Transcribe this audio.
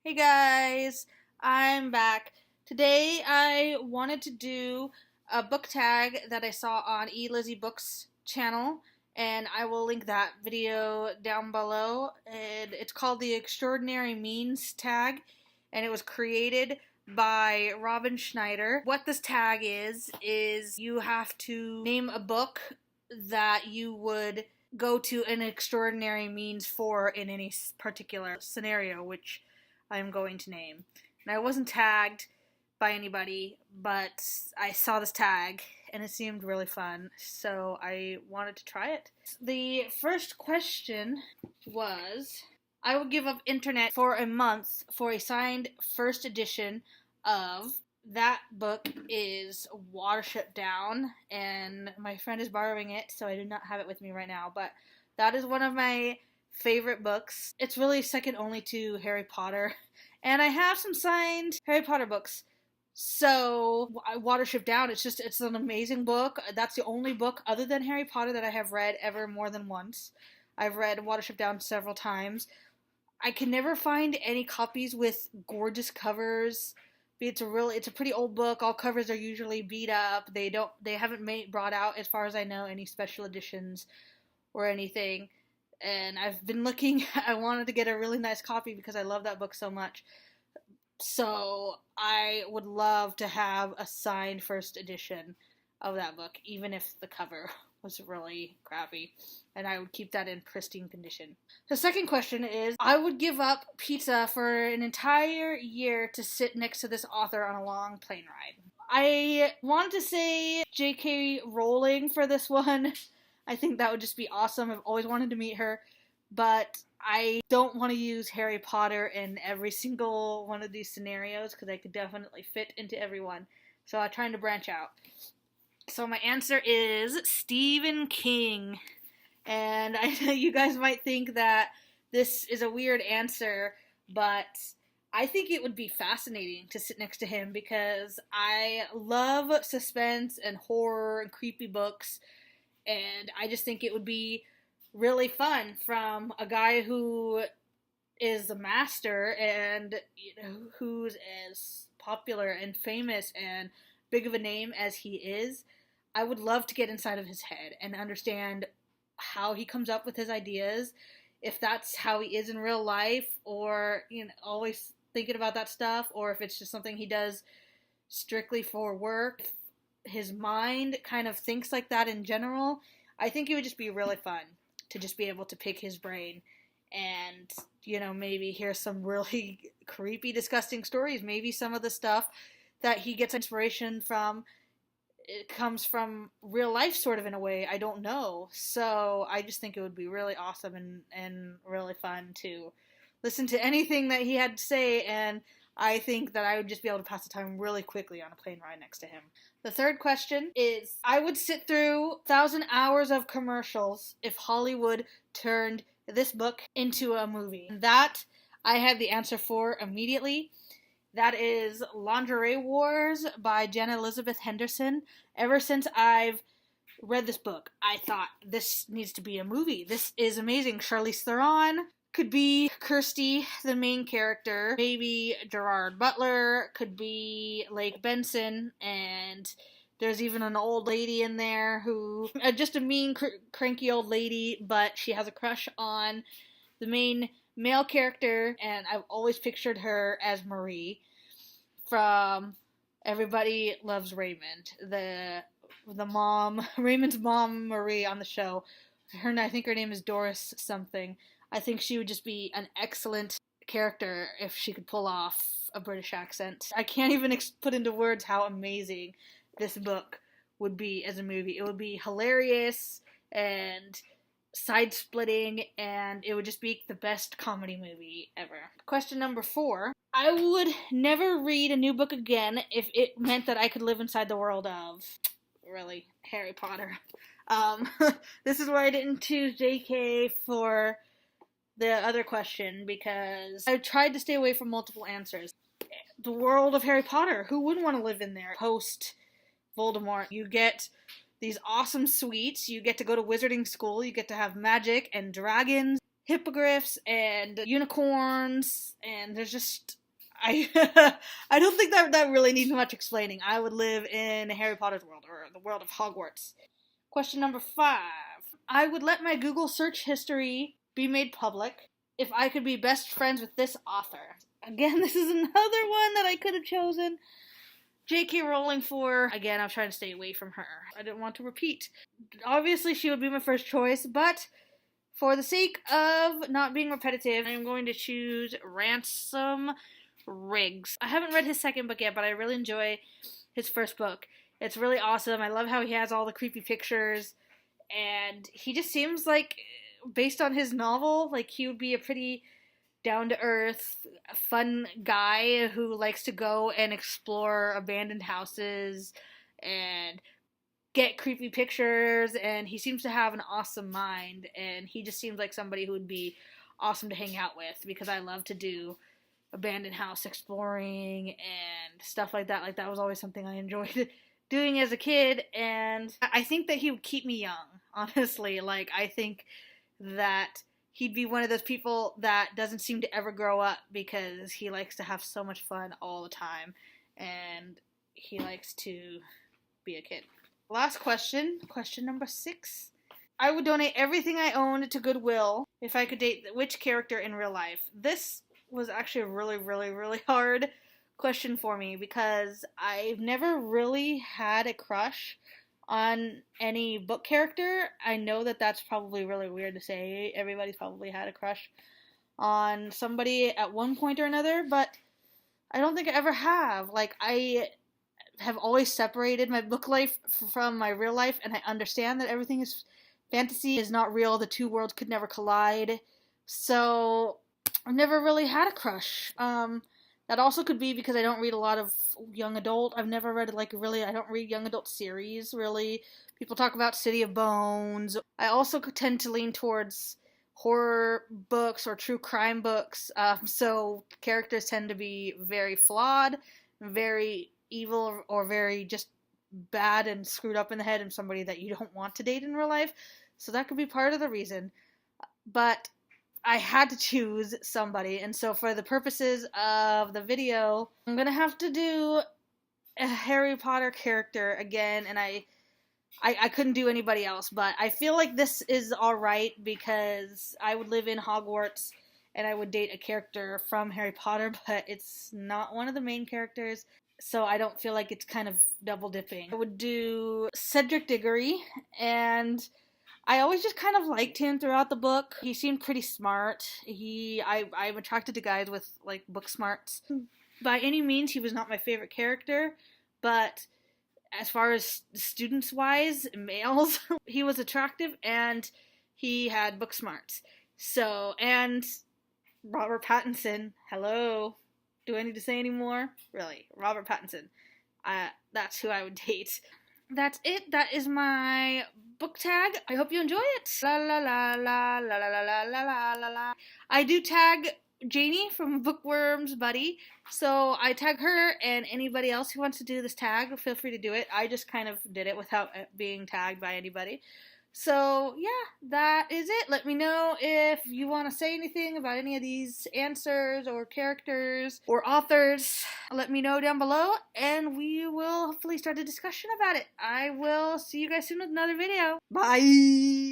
Hey guys, I'm back. Today I wanted to do a book tag that I saw on eLizzie Books channel, and I will link that video down below. And it's called the Extraordinary Means tag, and it was created by Robin Schneider. What this tag is you have to name a book that you would go to an extraordinary means for in any particular scenario, which I'm going to name. And I wasn't tagged by anybody, but I saw this tag and it seemed really fun, so I wanted to try it. The first question was, I would give up internet for a month for a signed first edition of. That book is Watership Down, and my friend is borrowing it, so I do not have it with me right now, but that is one of my favorite books. It's really second only to Harry Potter, and I have some signed Harry Potter books. So Watership Down, it's an amazing book. That's the only book other than Harry Potter that I have read ever more than once. I've read Watership Down several times. I can never find any copies with gorgeous covers. It's a pretty old book. All covers are usually beat up. They haven't brought out, as far as I know, any special editions or anything. And I've been looking. I wanted to get a really nice copy because I love that book so much. So I would love to have a signed first edition of that book, even if the cover was really crappy, and I would keep that in pristine condition. The second question is, I would give up pizza for an entire year to sit next to this author on a long plane ride. I wanted to say J.K. Rowling for this one. I think that would just be awesome. I've always wanted to meet her, but I don't want to use Harry Potter in every single one of these scenarios because I could definitely fit into everyone. So I'm trying to branch out. So my answer is Stephen King. And I know you guys might think that this is a weird answer, but I think it would be fascinating to sit next to him because I love suspense and horror and creepy books, and I just think it would be really fun from a guy who is a master and who's as popular and famous and big of a name as he is. I would love to get inside of his head and understand how he comes up with his ideas, if that's how he is in real life, or always thinking about that stuff, or if it's just something he does strictly for work. His mind kind of thinks like that in general. I think it would just be really fun to just be able to pick his brain and, maybe hear some really creepy, disgusting stories. Maybe some of the stuff that he gets inspiration from, it comes from real life sort of in a way. I don't know. So I just think it would be really awesome and really fun to listen to anything that he had to say, and I think that I would just be able to pass the time really quickly on a plane ride next to him. The third question is, I would sit through 1,000 hours of commercials if Hollywood turned this book into a movie. That I have the answer for immediately. That is Lingerie Wars by Jenna Elizabeth Henderson. Ever since I've read this book, I thought this needs to be a movie. This is amazing. Charlize Theron could be Kirsty, the main character. Maybe Gerard Butler could be Lake Benson, and there's even an old lady in there who, just a mean, cranky old lady, but she has a crush on the main male character, and I've always pictured her as Marie from Everybody Loves Raymond, the mom, Raymond's mom, Marie, on the show. I think her name is Doris something. I think she would just be an excellent character if she could pull off a British accent. I can't even put into words how amazing this book would be as a movie. It would be hilarious and side-splitting, and it would just be the best comedy movie ever. Question number 4. I would never read a new book again if it meant that I could live inside the world of, really, Harry Potter. This is why I didn't choose JK for the other question, because I tried to stay away from multiple answers. The world of Harry Potter, who wouldn't want to live in there? Post Voldemort, you get these awesome suites, you get to go to wizarding school, you get to have magic and dragons. hippogriffs and unicorns, and there's just I I don't think that really needs much explaining. I would live in Harry Potter's world, or the world of Hogwarts. Question number 5. I would let my Google search history be made public if I could be best friends with this author. Again, this is another one that I could have chosen J.K. Rowling for. Again, I'm trying to stay away from her. I didn't want to repeat. Obviously, she would be my first choice, but for the sake of not being repetitive, I'm going to choose Ransom Riggs. I haven't read his second book yet, but I really enjoy his first book. It's really awesome. I love how he has all the creepy pictures, and he just seems like, based on his novel, like he would be a pretty down-to-earth, fun guy who likes to go and explore abandoned houses and get creepy pictures, and he seems to have an awesome mind, and he just seems like somebody who would be awesome to hang out with, because I love to do abandoned house exploring and stuff like that. Like, that was always something I enjoyed doing as a kid, and I think that he would keep me young, honestly. Like, I think that he'd be one of those people that doesn't seem to ever grow up, because he likes to have so much fun all the time, and he likes to be a kid. Last question number 6. I would donate everything I owned to Goodwill if I could date which character in real life. This was actually a really, really, really hard question for me, because I've never really had a crush on any book character. I know that that's probably really weird to say. Everybody's probably had a crush on somebody at one point or another, but I don't think I ever have. Like, I have always separated my book life from my real life, and I understand that everything is fantasy, is not real. The two worlds could never collide. So I've never really had a crush. That also could be because I don't read a lot of young adult. I've never read, I don't read young adult series, really. People talk about City of Bones. I also tend to lean towards horror books or true crime books. So characters tend to be very flawed, very evil, or very just bad and screwed up in the head, and somebody that you don't want to date in real life. So that could be part of the reason. But I had to choose somebody, and so for the purposes of the video, I'm gonna have to do a Harry Potter character again, and I couldn't do anybody else, but I feel like this is alright, because I would live in Hogwarts, and I would date a character from Harry Potter, but it's not one of the main characters, so I don't feel like it's kind of double dipping. I would do Cedric Diggory, and I always just kind of liked him throughout the book. He seemed pretty smart. I'm attracted to guys with, like, book smarts. By any means, he was not my favorite character, but as far as students-wise, males, he was attractive, and he had book smarts. So, and Robert Pattinson, hello. Do I need to say any more? Really, Robert Pattinson. That's who I would date. That's it. That is my book tag. I hope you enjoy it. La la la la la la la la la la la. I do tag Janie from Bookworms Buddy, so I tag her, and anybody else who wants to do this tag, feel free to do it. I just kind of did it without being tagged by anybody. So, yeah, that is it. Let me know if you want to say anything about any of these answers or characters or authors. Let me know down below, and we will hopefully start a discussion about it. I will see you guys soon with another video. Bye!